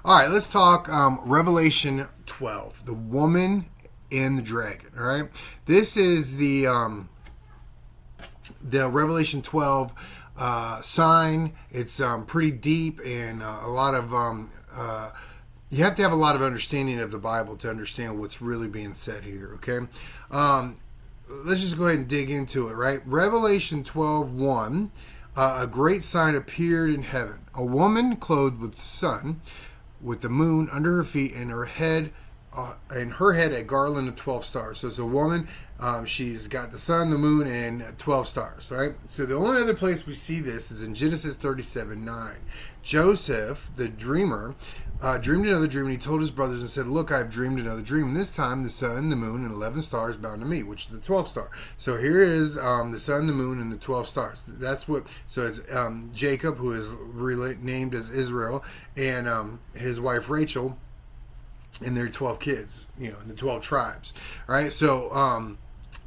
All right, let's talk Revelation 12, the woman and the dragon. All right, this is the Revelation 12 sign. It's pretty deep and a lot of you have to have a lot of understanding of the Bible to understand what's really being said here. Okay, let's just go ahead and dig into it. Right, Revelation 12:1. A great sign appeared in heaven: a woman clothed with the sun, with the moon under her feet, and her head a garland of 12 stars. So it's a woman. She's got the sun, the moon, and 12 stars. Right. So the only other place we see this is in Genesis 37:9. Joseph, the dreamer, dreamed another dream, and he told his brothers and said, "Look, I've dreamed another dream. And this time the sun, the moon, and 11 stars bound to me," which is the 12th star. So here is the sun, the moon, and the 12 stars. That's what. So it's Jacob, who is named as Israel, and his wife Rachel, and their 12 kids. The 12 tribes. Right. So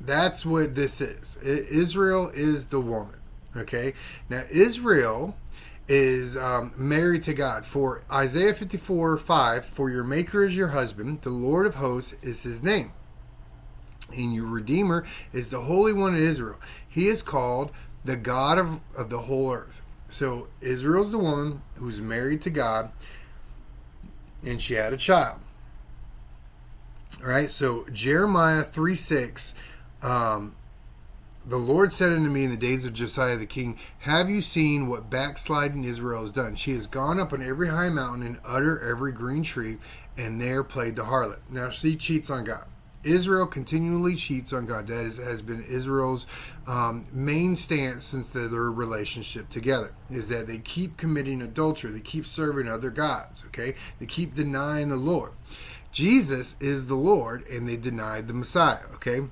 that's what this is. Israel is the woman. Okay. Now Israel is married to God. For Isaiah 54:5, for your maker is your husband, the Lord of hosts is his name, and your Redeemer is the Holy One of Israel. He is called the God of the whole earth. So Israel's the woman who's married to God, and she had a child. All right, so Jeremiah 3:6, the Lord said unto me in the days of Josiah the king, have you seen what backsliding Israel has done? She has gone up on every high mountain and under every green tree, and there played the harlot. Now she cheats on God. Israel continually cheats on God. That has been Israel's main stance since their relationship together, is that they keep committing adultery. They keep serving other gods, okay? They keep denying the Lord. Jesus is the Lord, and they denied the Messiah, okay?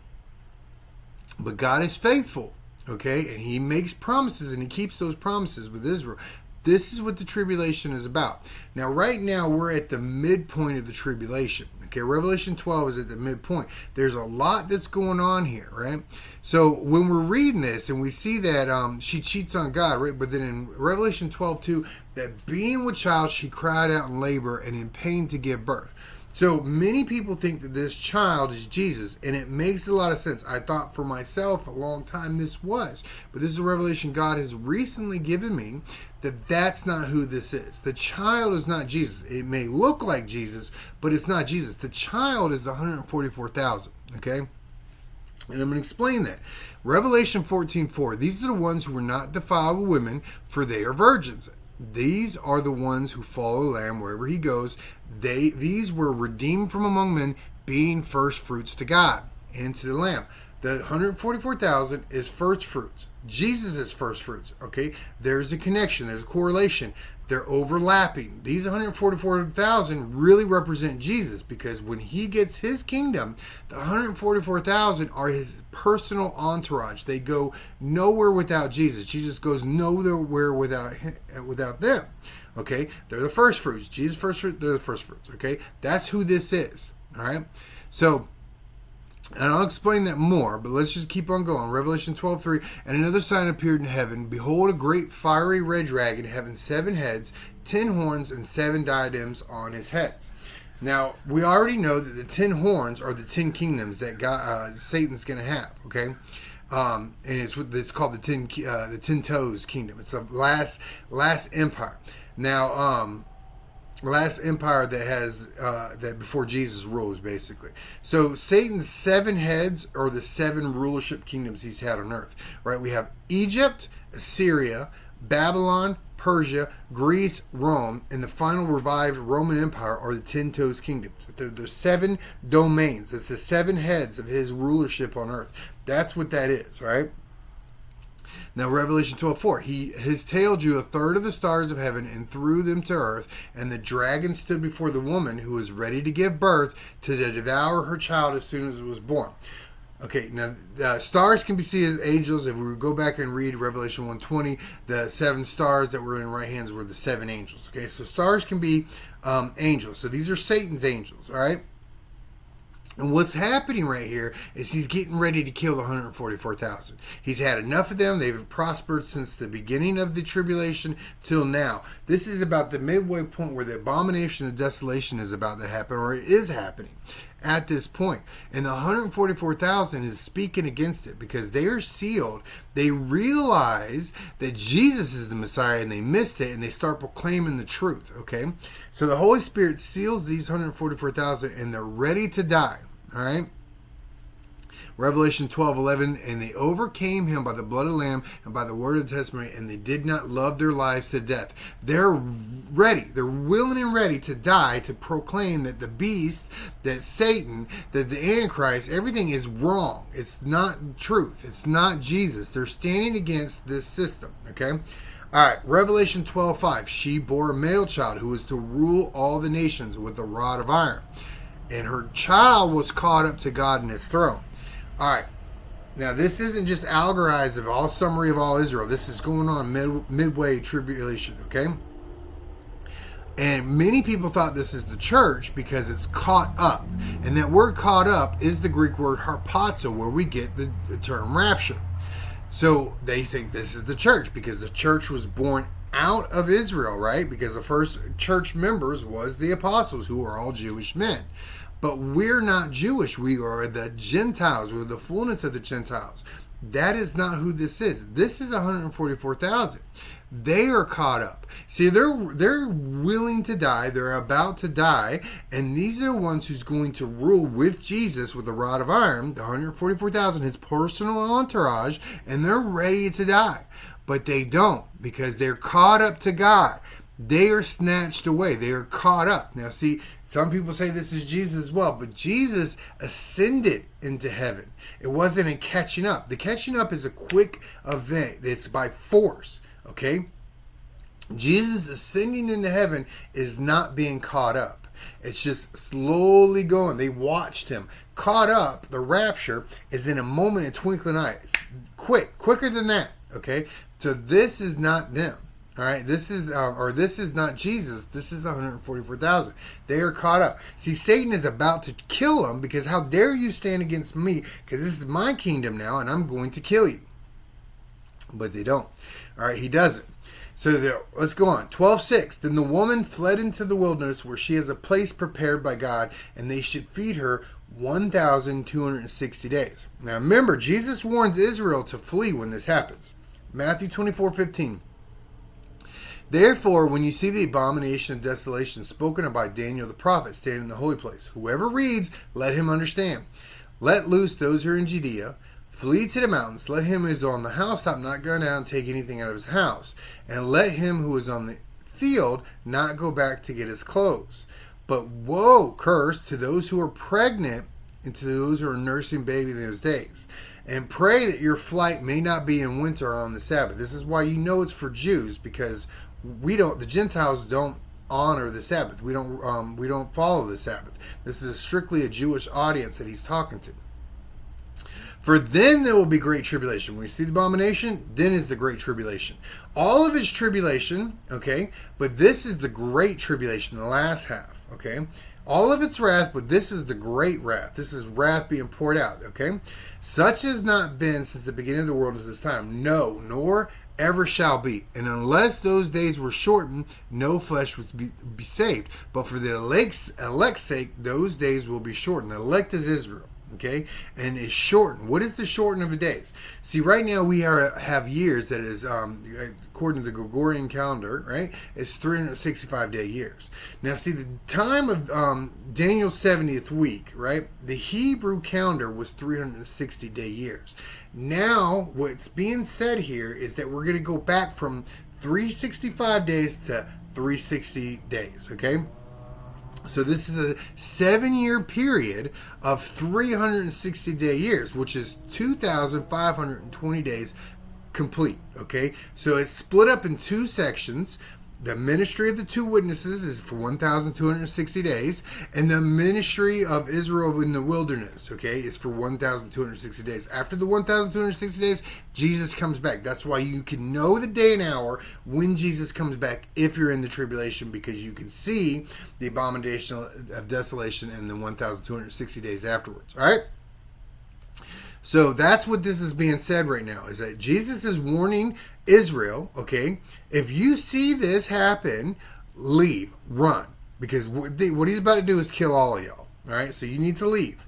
But God is faithful, okay? And he makes promises, and he keeps those promises with Israel. This is what the tribulation is about. Now, right now, we're at the midpoint of the tribulation. Okay, Revelation 12 is at the midpoint. There's a lot that's going on here, right? So when we're reading this and we see that she cheats on God, right? But then in Revelation 12:2, that being with child, she cried out in labor and in pain to give birth. So many people think that this child is Jesus, and it makes a lot of sense. I thought for myself a long time this was, but this is a revelation God has recently given me, that that's not who this is. The child is not Jesus. It may look like Jesus, but it's not Jesus. The child is 144,000, okay? And I'm going to explain that. Revelation 14:4, these are the ones who were not defiled with women, for they are virgins. These are the ones who follow the Lamb wherever he goes. These were redeemed from among men, being first fruits to God and to the Lamb. The 144,000 is first fruits. Jesus is first fruits. Okay, there's a connection. There's a correlation. They're overlapping. These 144,000 really represent Jesus, because when he gets his kingdom, the 144,000 are his personal entourage. They go nowhere without Jesus. Jesus goes nowhere without them. Okay, they're the first fruits. Jesus first fruit. They're the first fruits. Okay, that's who this is. All right, so. And I'll explain that more, but let's just keep on going. Revelation 12:3, and another sign appeared in heaven. Behold, a great fiery red dragon, having 7 heads, 10 horns, and 7 diadems on his heads. Now, we already know that the 10 horns are the 10 kingdoms that Satan's going to have, okay? And it's called the 10 toes kingdom. It's the last empire. Now, last empire that has that before Jesus rules, basically. So Satan's 7 heads are the 7 rulership kingdoms he's had on earth, right? We have Egypt, Assyria, Babylon, Persia, Greece, Rome, and the final revived Roman Empire are the 10 toes kingdoms. They're 7 domains. It's the 7 heads of his rulership on earth. That's what that is, right? Now, Revelation 12:4, his tail drew a third of the stars of heaven and threw them to earth, and the dragon stood before the woman who was ready to give birth to devour her child as soon as it was born. Okay, now stars can be seen as angels. If we go back and read Revelation 1:20, the 7 stars that were in right hands were the 7 angels. Okay, so stars can be angels. So these are Satan's angels, all right? And what's happening right here is he's getting ready to kill the 144,000. He's had enough of them. They've prospered since the beginning of the tribulation till now. This is about the midway point where the abomination of desolation is about to happen, or it is happening at this point. And the 144,000 is speaking against it because they are sealed. They realize that Jesus is the Messiah and they missed it, and they start proclaiming the truth, okay? So the Holy Spirit seals these 144,000 and they're ready to die, all right? Revelation 12:11, and they overcame him by the blood of the Lamb and by the word of the testimony, and they did not love their lives to death. They're ready. They're willing and ready to die to proclaim that the beast, that Satan, that the Antichrist, everything is wrong. It's not truth. It's not Jesus. They're standing against this system, okay? All right, Revelation 12:5, she bore a male child who was to rule all the nations with a rod of iron. And her child was caught up to God in his throne. All right, now this isn't just allegorized of all summary of all Israel. This is going on midway tribulation, okay? And many people thought this is the church because it's caught up. And that word caught up is the Greek word harpazo, where we get the term rapture. So they think this is the church because the church was born out of Israel, right? Because the first church members was the apostles, who are all Jewish men. But we're not Jewish. We are the Gentiles. We're the fullness of the Gentiles. That is not who this is. This is 144,000. They are caught up. See, they're willing to die. They're about to die. And these are the ones who's going to rule with Jesus with a rod of iron, the 144,000, his personal entourage, and they're ready to die. But they don't, because they're caught up to God. They are snatched away. They are caught up. Now, see, some people say this is Jesus as well, but Jesus ascended into heaven. It wasn't a catching up. The catching up is a quick event. It's by force, okay? Jesus ascending into heaven is not being caught up. It's just slowly going. They watched him. Caught up, the rapture, is in a moment, a twinkling eye. It's quicker than that, okay? So this is not them. All right, this is not Jesus. This is 144,000. They are caught up. See, Satan is about to kill them because how dare you stand against me? Because this is my kingdom now, and I'm going to kill you. But they don't. All right, he doesn't. So let's go on. 12:6. Then the woman fled into the wilderness where she has a place prepared by God, and they should feed her 1,260 days. Now remember, Jesus warns Israel to flee when this happens. Matthew 24:15. Therefore, when you see the abomination of desolation spoken of by Daniel the prophet standing in the holy place, whoever reads, let him understand. Let loose those who are in Judea, flee to the mountains. Let him who is on the housetop not go down and take anything out of his house. And let him who is on the field not go back to get his clothes. But woe, curse to those who are pregnant and to those who are nursing baby in those days. And pray that your flight may not be in winter or on the Sabbath. This is why you know it's for Jews, because the Gentiles don't honor the Sabbath. We don't follow the Sabbath. This is strictly a Jewish audience that he's talking to. For then there will be great tribulation. When you see the abomination, then is the great tribulation. All of it's tribulation, okay? But this is the great tribulation, the last half, okay? All of it's wrath, but this is the great wrath. This is wrath being poured out, okay? Such has not been since the beginning of the world at this time. No, nor ever shall be. And unless those days were shortened, no flesh would be saved. But for the elect's sake, those days will be shortened. The elect is Israel, okay? And is shortened. What is the shorten of the days? See, right now we have years that is, according to the Gregorian calendar, right? It's 365-day years. Now, see, the time of Daniel's 70th week, right? The Hebrew calendar was 360-day years. Now, what's being said here is that we're going to go back from 365 days to 360 days, okay? So this is a 7-year period of 360-day years, which is 2,520 days complete, okay? So it's split up in two sections. The ministry of the two witnesses is for 1,260 days, and the ministry of Israel in the wilderness, okay, is for 1,260 days. After the 1,260 days, Jesus comes back. That's why you can know the day and hour when Jesus comes back if you're in the tribulation, because you can see the abomination of desolation in the 1,260 days afterwards. All right? So that's what this is being said right now, is that Jesus is warning Israel, okay, if you see this happen, leave, run, because what he's about to do is kill all of y'all, all right? So you need to leave.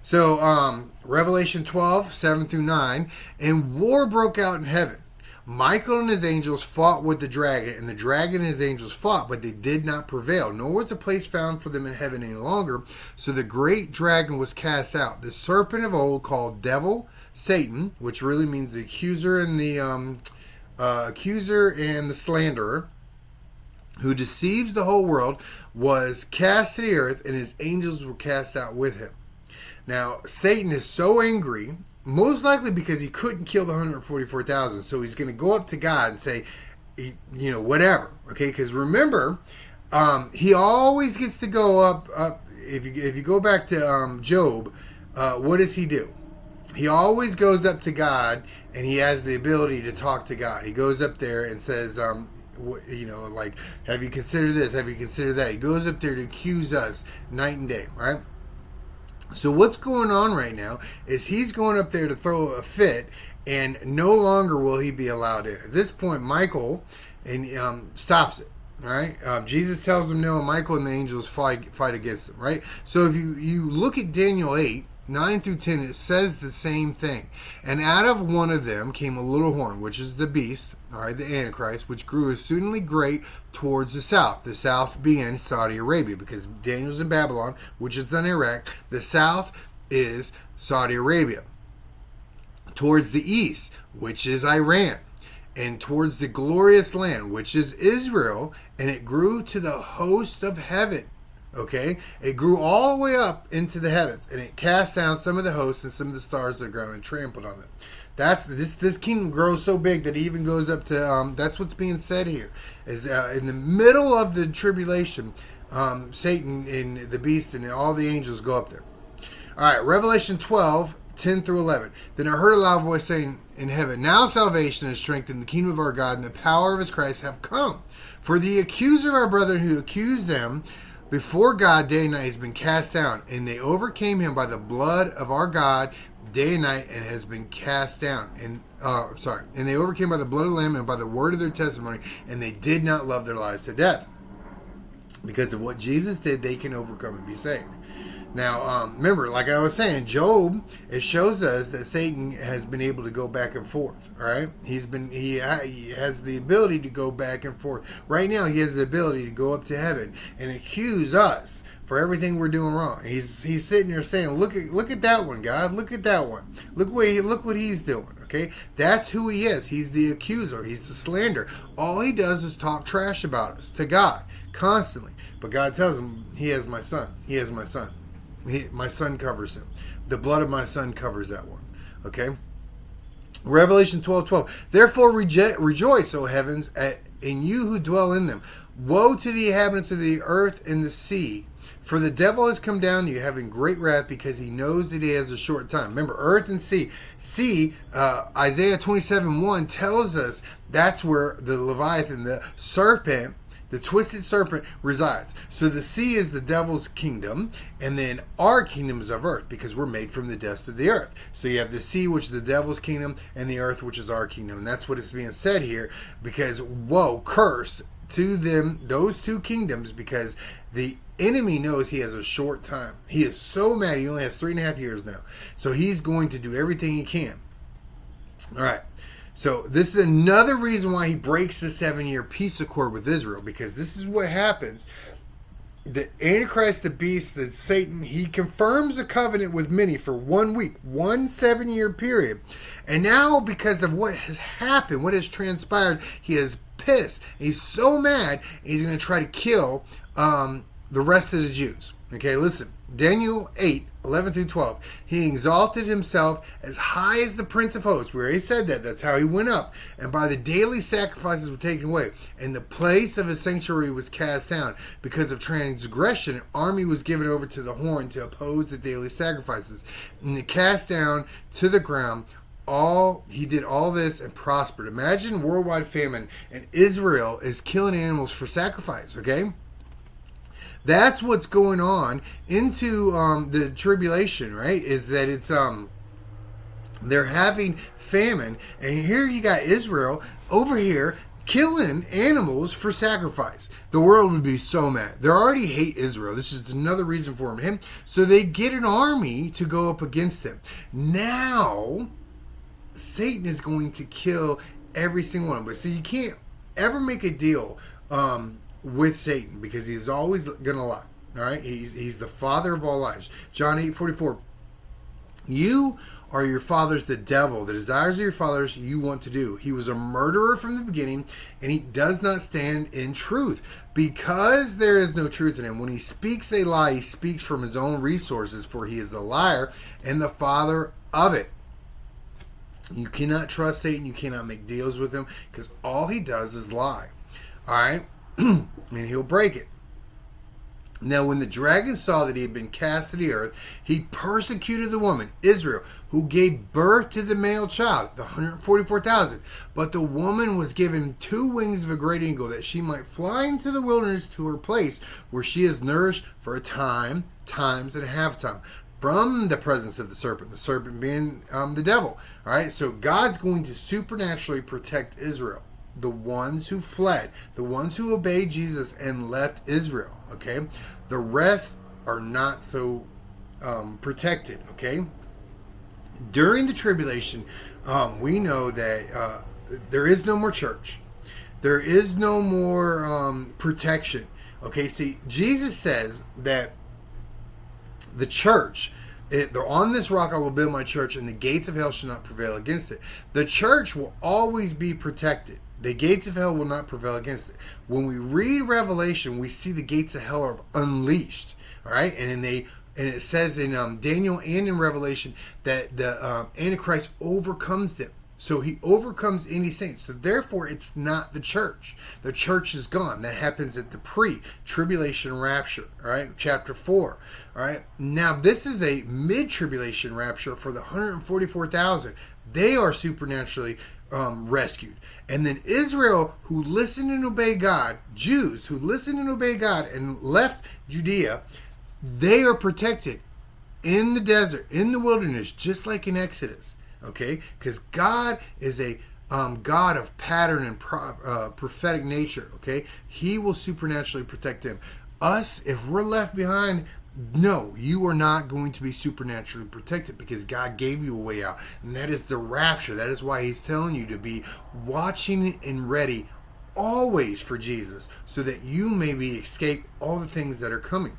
So Revelation 12, 7 through 9, and war broke out in heaven. Michael and his angels fought with the dragon, and the dragon and his angels fought, but they did not prevail, nor was a place found for them in heaven any longer. So the great dragon was cast out, the serpent of old, called Devil, Satan, which really means the accuser and the slanderer, who deceives the whole world, was cast to the earth, and his angels were cast out with him. Now, Satan is so angry, most likely because he couldn't kill the 144,000. So he's going to go up to God and say, whatever. Okay, because remember, he always gets to go up. If you go back to Job, what does he do? He always goes up to God, and he has the ability to talk to God. He goes up there and says, have you considered this? Have you considered that? He goes up there to accuse us night and day, right? So what's going on right now is he's going up there to throw a fit, and no longer will he be allowed in. At this point, Michael stops it. All right, Jesus tells him no, and Michael and the angels fight against him. Right. So if you look at Daniel 8, 9 through 10, it says the same thing. And out of one of them came a little horn, which is the beast, all right, the Antichrist, which grew exceedingly great towards the south being Saudi Arabia, because Daniel's in Babylon, which is in Iraq. The south is Saudi Arabia. Towards the east, which is Iran. And towards the glorious land, which is Israel, and it grew to the host of heaven. Okay, it grew all the way up into the heavens, and it cast down some of the hosts and some of the stars of the ground and trampled on them. That's this kingdom grows so big that it even goes up to. That's what's being said here. Is in the middle of the tribulation, Satan and the beast and all the angels go up there. All right, Revelation 12, 10 through 11. Then I heard a loud voice saying in heaven, "Now salvation and strength in the kingdom of our God and the power of his Christ have come. For the accuser of our brethren who accused them before God day and night has been cast down, and they overcame him by the blood of our God day and night, and has been cast down. And they overcame by the blood of the Lamb and by the word of their testimony, and they did not love their lives to death." Because of what Jesus did, they can overcome and be saved. Now, remember, like I was saying, Job, it shows us that Satan has been able to go back and forth. All right, he has the ability to go back and forth. Right now, he has the ability to go up to heaven and accuse us for everything we're doing wrong. He's sitting there saying, "Look at that one, God. Look at that one. Look what he's doing." Okay, that's who he is. He's the accuser. He's the slanderer. All he does is talk trash about us to God constantly. But God tells him, "He has my son. He has my son. My son covers him. The blood of my son covers that one." Okay. Revelation 12:12. "Therefore rejoice, O heavens, and you who dwell in them. Woe to the inhabitants of the earth and the sea. For the devil has come down to you, having great wrath, because he knows that he has a short time." Remember, earth and sea. Sea, Isaiah 27:1 tells us that's where the Leviathan, the serpent, the twisted serpent, resides. So the sea is the devil's kingdom, and then our kingdom is of earth, because we're made from the dust of the earth. So you have the sea, which is the devil's kingdom, and the earth, which is our kingdom. And that's what is being said here, because woe, curse to them, those two kingdoms, because the enemy knows he has a short time. He is so mad. He only has 3.5 years now. So he's going to do everything he can. All right. So this is another reason why he breaks the 7-year peace accord with Israel, because this is what happens. The Antichrist, the beast, the Satan, he confirms a covenant with many for 1 week, 1 7-year period. And now, because of what has happened, what has transpired, he is pissed. He's so mad, he's going to try to kill the rest of the Jews. Okay, listen. Daniel 8:11 through 12. He exalted himself as high as the Prince of Hosts. We already said that. That's how he went up. And by the daily sacrifices were taken away. And the place of his sanctuary was cast down. Because of transgression, an army was given over to the horn to oppose the daily sacrifices. And they cast down to the ground. He did all this and prospered. Imagine worldwide famine, and Israel is killing animals for sacrifice, okay? That's what's going on into the tribulation, right? Is that it's they're having famine, and here you got Israel over here killing animals for sacrifice. The world would be so mad. They already hate Israel. This is another reason for him. So they get an army to go up against them. Now Satan is going to kill every single one. But so you can't ever make a deal with Satan, because he's always going to lie. All right? He's the father of all lies. John 8:44. You are your father's the devil. The desires of your fathers you want to do. He was a murderer from the beginning, and he does not stand in truth, because there is no truth in him. When he speaks a lie, he speaks from his own resources, for he is the liar and the father of it. You cannot trust Satan. You cannot make deals with him, because all he does is lie. All right? And he'll break it. Now, when the dragon saw that he had been cast to the earth, he persecuted the woman, Israel, who gave birth to the male child, the 144,000. But the woman was given 2 wings of a great eagle, that she might fly into the wilderness to her place, where she is nourished for a time, times, and a half time, from the presence of the serpent being the devil. All right, so God's going to supernaturally protect Israel, the ones who fled, the ones who obeyed Jesus and left Israel. Okay, the rest are not so protected. Okay, during the tribulation, we know that there is no more church, there is no more protection. Okay, see, Jesus says that the church, they're on this rock I will build my church, and the gates of hell shall not prevail against it. The church will always be protected. The gates of hell will not prevail against it. When we read Revelation, we see the gates of hell are unleashed. All right, and it says in Daniel and in Revelation that the Antichrist overcomes them. So he overcomes any saints. So therefore, it's not the church. The church is gone. That happens at the pre-tribulation rapture. All right, chapter 4. All right. Now this is a mid-tribulation rapture for the 144,000. They are supernaturally rescued. And then Israel, who listened and obeyed God, Jews who listened and obeyed God and left Judea, they are protected in the desert, in the wilderness, just like in Exodus. Okay, because God is a God of pattern and prophetic nature. Okay, He will supernaturally protect them. Us, if we're left behind, no, you are not going to be supernaturally protected, because God gave you a way out, and that is the rapture. That is why He's telling you to be watching and ready always for Jesus, so that you may escape all the things that are coming.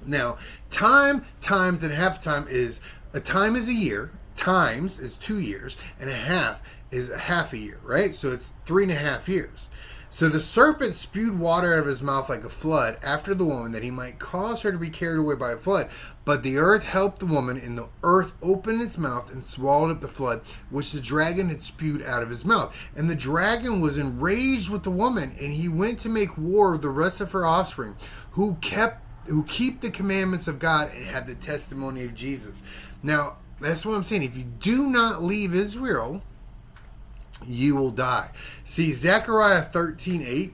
Now, time, times, and half time is a year. Times is 2 years, and a half is a half a year, right? So it's 3.5 years. So the serpent spewed water out of his mouth like a flood after the woman, that he might cause her to be carried away by a flood. But the earth helped the woman, and the earth opened its mouth and swallowed up the flood, which the dragon had spewed out of his mouth. And the dragon was enraged with the woman, and he went to make war with the rest of her offspring, who keep the commandments of God and have the testimony of Jesus. Now, that's what I'm saying. If you do not leave Israel, you will die. See, Zechariah 13:8.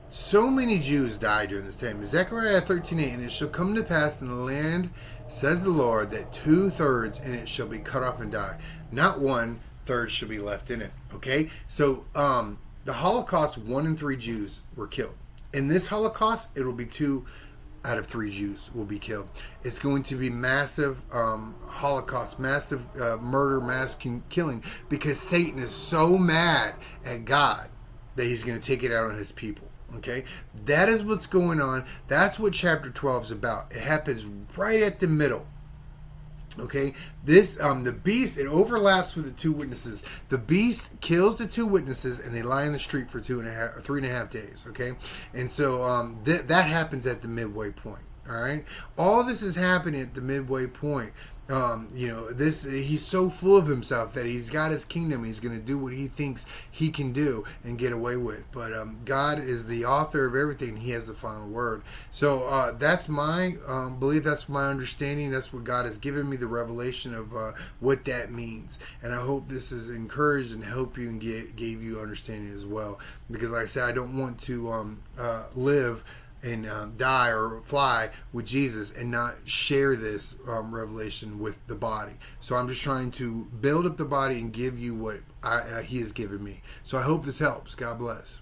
So many Jews died during this time. Zechariah 13:8. And it shall come to pass in the land, says the Lord, that 2/3 in it shall be cut off and die. Not 1/3 shall be left in it. Okay? So, the Holocaust, 1 in 3 Jews were killed. In this Holocaust, it will be 2 out of 3 Jews will be killed. It's going to be massive Holocaust, massive murder, mass killing, because Satan is so mad at God that he's going to take it out on his people. Okay, that is what's going on. That's what chapter 12 is about. It happens right at the middle. Okay, this the beast, it overlaps with the 2 witnesses. The beast kills the 2 witnesses, and they lie in the street for 3.5 days. Okay, and so that happens at the midway point. All right, all this is happening at the midway point. He's so full of himself that he's got his kingdom. He's going to do what he thinks he can do and get away with. But God is the author of everything. He has the final word. So that's my belief. That's my understanding. That's what God has given me, the revelation of what that means. And I hope this has encouraged and helped you and gave you understanding as well. Because like I said, I don't want to live and die or fly with Jesus and not share this revelation with the body. So I'm just trying to build up the body and give you what he has given me. So I hope this helps. God bless.